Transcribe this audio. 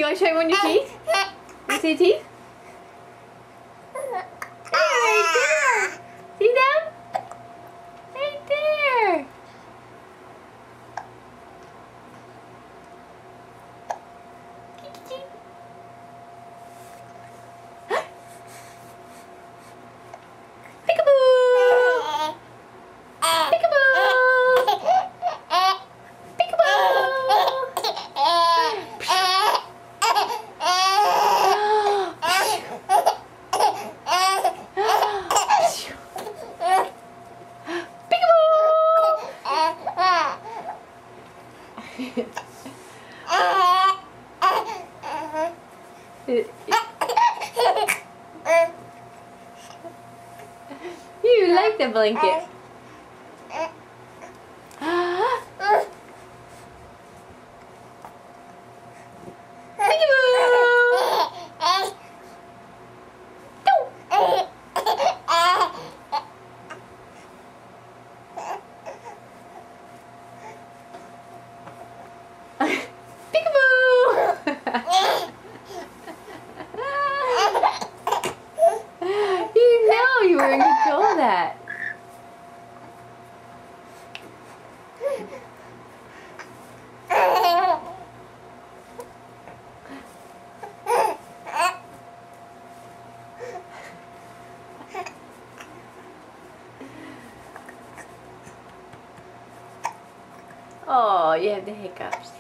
want to show everyone your teeth? You see your teeth? Right there. See them? Right there. Peekaboo! Peekaboo! Peekaboo! You like the blanket. You were in control of that. Oh, you have the hiccups.